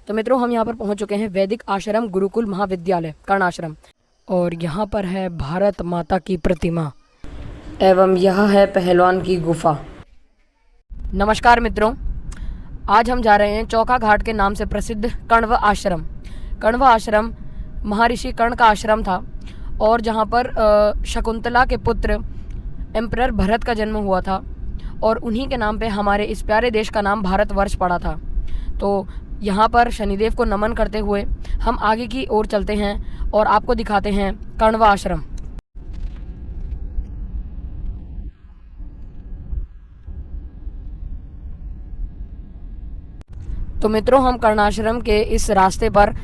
तो मित्रों, हम यहाँ पर पहुँच चुके हैं वैदिक आश्रम गुरुकुल महाविद्यालय कर्णाश्रम, और यहाँ पर है भारत माता की प्रतिमा एवं यह है पहलवान की गुफा। नमस्कार मित्रों, आज हम जा रहे हैं चौका घाट के नाम से प्रसिद्ध कण्व आश्रम। कण्व आश्रम महर्षि कर्ण का आश्रम था, और जहाँ पर शकुंतला के पुत्र एम्परर भरत का जन्म हुआ था, और उन्हीं के नाम पे हमारे इस प्यारे देश का नाम भारतवर्ष पड़ा था। तो यहाँ पर शनिदेव को नमन करते हुए हम आगे की ओर चलते हैं और आपको दिखाते हैं कण्व आश्रम। तो मित्रों, हम कर्णाश्रम के इस रास्ते पर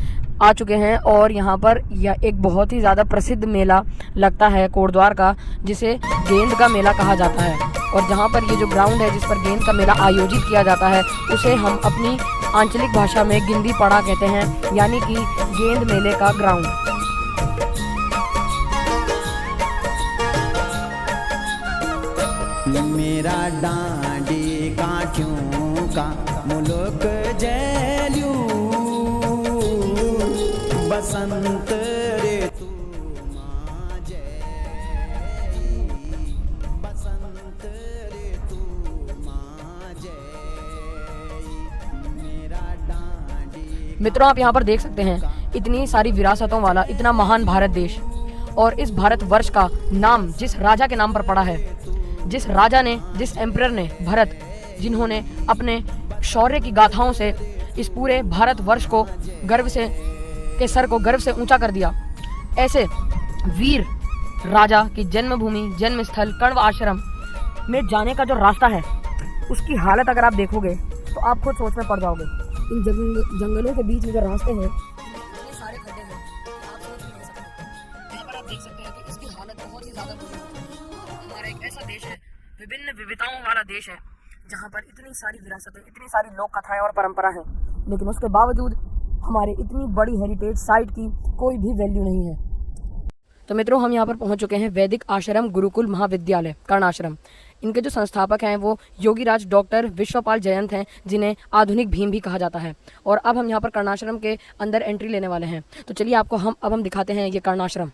आ चुके हैं, और यहाँ पर यह एक बहुत ही ज़्यादा प्रसिद्ध मेला लगता है कोटद्वार का, जिसे गेंद का मेला कहा जाता है। और जहाँ पर ये जो ग्राउंड है जिस पर गेंद का मेला आयोजित किया जाता है, उसे हम अपनी आंचलिक भाषा में गिंदी पड़ा कहते हैं, यानी कि गेंद मेले का ग्राउंड। मेरा डांडी काठियों का मुल्क जैल्यू बसंत ऋतु माँ जय, बसंत ऋतु माँ जय, मेरा डांडी। मित्रों, आप यहाँ पर देख सकते हैं इतनी सारी विरासतों वाला इतना महान भारत देश, और इस भारतवर्ष का नाम जिस राजा के नाम पर पड़ा है, जिस राजा ने, जिस एम्परर ने, भरत, जिन्होंने अपने शौर्य की गाथाओं से इस पूरे भारतवर्ष को गर्व से के सर को गर्व से ऊंचा कर दिया, ऐसे वीर राजा की जन्मभूमि, जन्म स्थल कण्व आश्रम में जाने का जो रास्ता है, उसकी हालत अगर आप देखोगे तो आप खुद सोच में पड़ जाओगे। इन जंगलों के बीच में जो रास्ते हैं, इतने सारे खड्डे हैं, आप सोच भी नहीं सकते। यहाँ पर आप देख सकते हैं कि इसकी हालत बहुत ही ज्यादा बुरी है। हमारा एक ऐसा देश है, विभिन्न विविधताओं वाला देश है, जहाँ पर इतनी सारी विरासतें, इतनी सारी लोक कथाएं और परंपरा हैं, लेकिन उसके बावजूद हमारे इतनी बड़ी हेरिटेज साइट की कोई भी वैल्यू नहीं है। तो मित्रों, हम यहाँ पर पहुँच चुके हैं वैदिक आश्रम गुरुकुल महाविद्यालय कर्णाश्रम। इनके जो संस्थापक हैं वो योगीराज डॉक्टर विश्वपाल जयंत हैं, जिन्हें आधुनिक भीम भी कहा जाता है। और अब हम यहाँ पर कर्णाश्रम के अंदर एंट्री लेने वाले हैं। तो चलिए आपको हम दिखाते हैं ये कर्णाश्रम।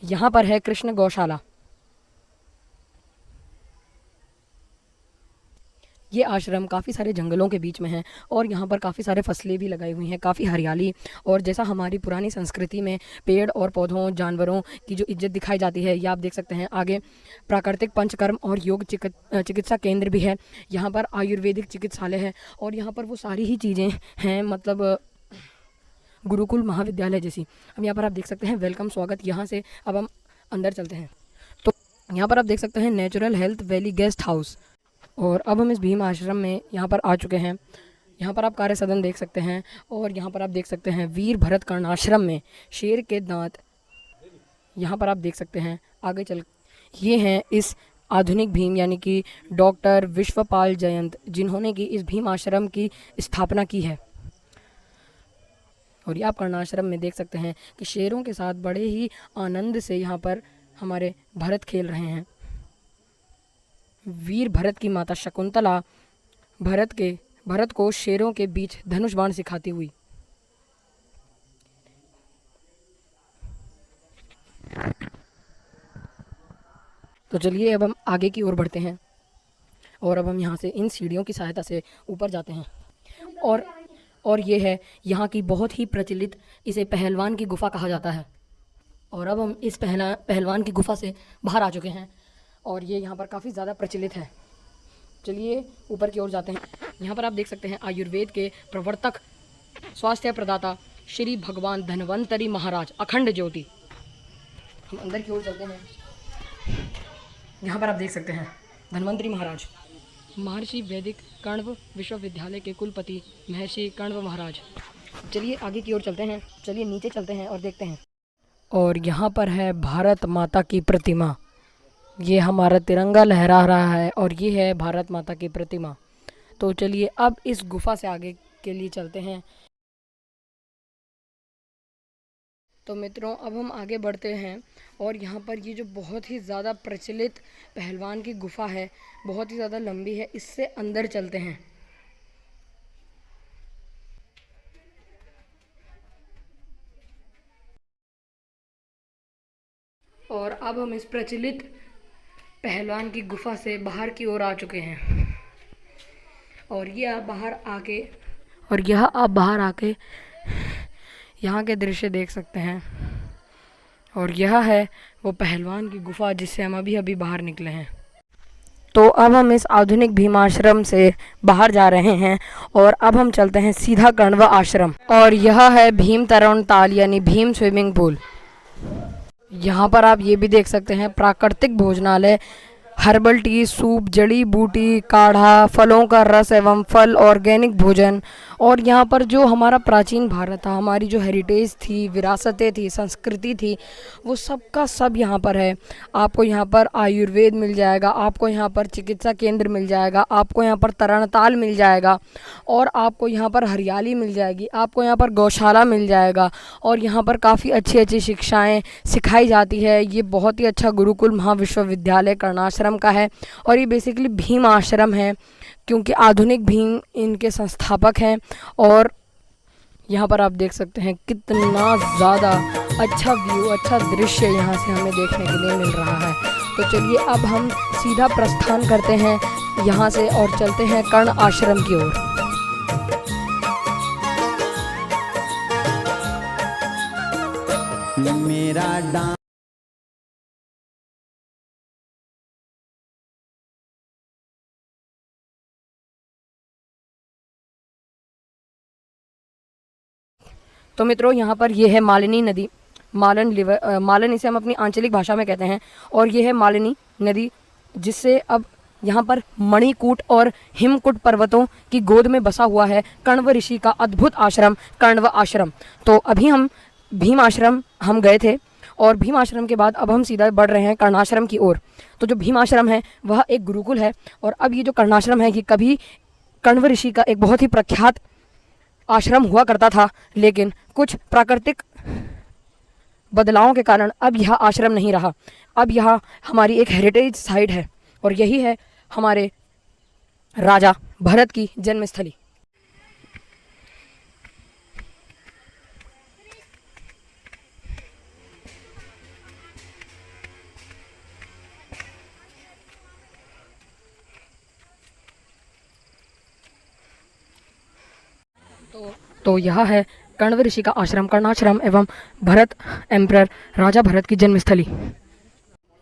यहाँ पर है कृष्ण गौशाला। ये आश्रम काफ़ी सारे जंगलों के बीच में है, और यहाँ पर काफ़ी सारे फसलें भी लगाई हुई हैं, काफ़ी हरियाली। और जैसा हमारी पुरानी संस्कृति में पेड़ और पौधों, जानवरों की जो इज्जत दिखाई जाती है, ये आप देख सकते हैं। आगे प्राकृतिक पंचकर्म और योग चिकित्सा केंद्र भी है। यहाँ पर आयुर्वेदिक चिकित्सालय है, और यहाँ पर वो सारी ही चीज़ें हैं, मतलब गुरुकुल महाविद्यालय जैसी। अब यहाँ पर आप देख सकते हैं वेलकम, स्वागत। यहाँ से अब हम अंदर चलते हैं। तो यहाँ पर आप देख सकते हैं natural health valley guest house. और अब हम इस भीम आश्रम में यहाँ पर आ चुके हैं। यहाँ पर आप कार्य सदन देख सकते हैं, और यहाँ पर आप देख सकते हैं वीर भरत कर्ण आश्रम में शेर के दांत। यहाँ पर आप देख सकते हैं आगे चल, ये हैं इस आधुनिक भीम यानी कि डॉक्टर विश्वपाल जयंत, जिन्होंने कि इस भीम आश्रम की स्थापना की है। और ये आप कर्णाश्रम में देख सकते हैं कि शेरों के साथ बड़े ही आनंद से यहाँ पर हमारे भरत खेल रहे हैं। वीर भरत की माता शकुंतला भरत को शेरों के बीच धनुष बाण सिखाती हुई। तो चलिए अब हम आगे की ओर बढ़ते हैं, और अब हम यहाँ से इन सीढ़ियों की सहायता से ऊपर जाते हैं। और ये है यहाँ की बहुत ही प्रचलित, इसे पहलवान की गुफा कहा जाता है। और अब हम इस पहलवान की गुफा से बाहर आ चुके हैं, और ये यहाँ पर काफ़ी ज़्यादा प्रचलित है। चलिए ऊपर की ओर जाते हैं। यहाँ पर आप देख सकते हैं आयुर्वेद के प्रवर्तक, स्वास्थ्य प्रदाता श्री भगवान धन्वंतरी महाराज अखंड ज्योति। हम अंदर की ओर चलते हैं। यहाँ पर आप देख सकते हैं धन्वंतरी महाराज, महर्षि वैदिक कण्व विश्वविद्यालय के कुलपति महर्षि कण्व महाराज। चलिए आगे की ओर चलते हैं, चलिए नीचे चलते हैं और देखते हैं। और यहाँ पर है भारत माता की प्रतिमा। ये हमारा तिरंगा लहरा रहा है, और ये है भारत माता की प्रतिमा। तो चलिए अब इस गुफा से आगे के लिए चलते हैं। तो मित्रों, अब हम आगे बढ़ते हैं, और यहाँ पर ये जो बहुत ही ज़्यादा प्रचलित पहलवान की गुफा है, बहुत ही ज़्यादा लंबी है, इससे अंदर चलते हैं। अब हम इस प्रचलित पहलवान की गुफा से बाहर की ओर आ चुके हैं और यह आप बाहर आके यहाँ के दृश्य देख सकते हैं। और यह है वो पहलवान की गुफा जिससे हम अभी अभी बाहर निकले हैं। तो अब हम इस आधुनिक भीम आश्रम से बाहर जा रहे हैं और अब हम चलते हैं सीधा कण्व आश्रम। और यह है भीम तरण ताल यानी भीम स्विमिंग पूल। यहाँ पर आप ये भी देख सकते हैं प्राकृतिक भोजनालय, हर्बल टी, सूप, जड़ी बूटी, काढ़ा, फलों का रस एवं फल, ऑर्गेनिक भोजन। और यहाँ पर जो हमारा प्राचीन भारत था, हमारी जो हेरिटेज थी, विरासतें थी, संस्कृति थी, वो सब का सब यहाँ पर है। आपको यहाँ पर आयुर्वेद मिल जाएगा, आपको यहाँ पर चिकित्सा केंद्र मिल जाएगा, आपको यहाँ पर तरणताल मिल जाएगा और आपको यहाँ पर हरियाली मिल जाएगी, आपको यहाँ पर गौशाला मिल जाएगा और यहाँ पर काफ़ी अच्छी अच्छी शिक्षाएँ सिखाई जाती है। ये बहुत ही अच्छा गुरुकुल महाविश्वविद्यालय कर्णाश्रम का है और ये बेसिकली भीम आश्रम है क्योंकि आधुनिक भीम इनके संस्थापक हैं। और यहाँ पर आप देख सकते हैं कितना ज़्यादा अच्छा व्यू, अच्छा दृश्य यहाँ से हमें देखने के लिए मिल रहा है। तो चलिए अब हम सीधा प्रस्थान करते हैं यहाँ से और चलते हैं कर्ण आश्रम की ओर। मेरा डांस तो मित्रों यहाँ पर ये है मालिनी नदी, मालन इसे हम अपनी आंचलिक भाषा में कहते हैं। और ये है मालिनी नदी जिससे अब यहाँ पर मणिकूट और हिमकूट पर्वतों की गोद में बसा हुआ है कण्व ऋषि का अद्भुत आश्रम कण्व आश्रम। तो अभी हम भीम आश्रम हम गए थे और भीम आश्रम के बाद अब हम सीधा बढ़ रहे हैं कर्णाश्रम की ओर। तो जो भीम आश्रम है वह एक गुरुकुल है और अब ये जो कर्णाश्रम है ये कभी कण्व ऋषि का एक बहुत ही प्रख्यात आश्रम हुआ करता था, लेकिन कुछ प्राकृतिक बदलावों के कारण अब यह आश्रम नहीं रहा। अब यह हमारी एक हेरिटेज साइट है और यही है हमारे राजा भरत की जन्मस्थली। तो यह है कण्व ऋषि का आश्रम कर्णाश्रम एवं भरत एम्परर राजा भरत की जन्मस्थली।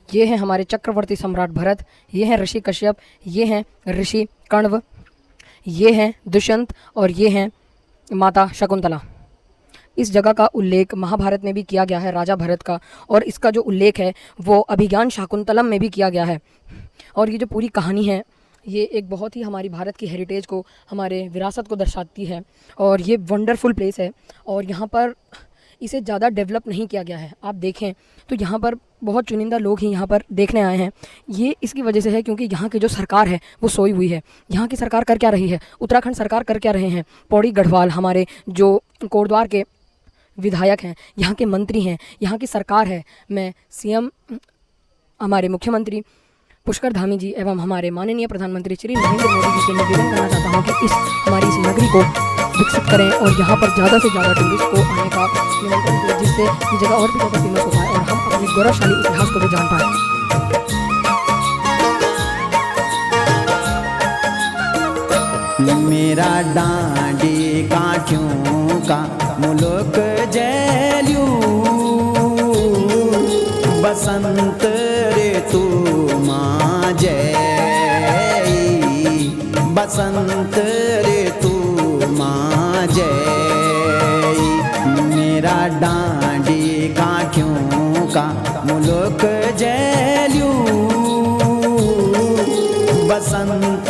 ये हैं हमारे चक्रवर्ती सम्राट भरत, ये हैं ऋषि कश्यप, ये हैं ऋषि कण्व, ये हैं दुष्यंत और ये हैं माता शकुंतला। इस जगह का उल्लेख महाभारत में भी किया गया है राजा भरत का और इसका जो उल्लेख है वो अभिज्ञान शाकुंतलम में भी किया गया है। और ये जो पूरी कहानी है ये एक बहुत ही हमारी भारत की हेरिटेज को, हमारे विरासत को दर्शाती है और ये वंडरफुल प्लेस है और यहाँ पर इसे ज़्यादा डेवलप नहीं किया गया है। आप देखें तो यहाँ पर बहुत चुनिंदा लोग ही यहाँ पर देखने आए हैं। ये इसकी वजह से है क्योंकि यहाँ की जो सरकार है वो सोई हुई है। यहाँ की सरकार कर क्या रही है, उत्तराखंड सरकार कर क्या रहे हैं, पौड़ी गढ़वाल हमारे जो कोटद्वार के विधायक हैं, यहाँ के मंत्री हैं, यहाँ की सरकार है। मैं सीएम हमारे मुख्यमंत्री पुष्कर धामी जी एवं हमारे माननीय प्रधानमंत्री श्री नरेंद्र मोदी जी से निवेदन करना चाहता हूँ कि हमारी इस नगरी को विकसित करें और यहाँ पर ज़्यादा से ज़्यादा टूरिस्ट को आने का निमंत्रण दें, जिससे ये जगह और भी ज़्यादा फेमस हो पाए और हम अपने गौरवशाली इतिहास को भी जान पाएँ। मेरा डांडी काठियों का मुल्क जैल्यू बसंत ऋतु माँ जय, बसंत ऋतु माँ जय। मेरा डांडी काठियों का मुल्क जैल्यू बसंत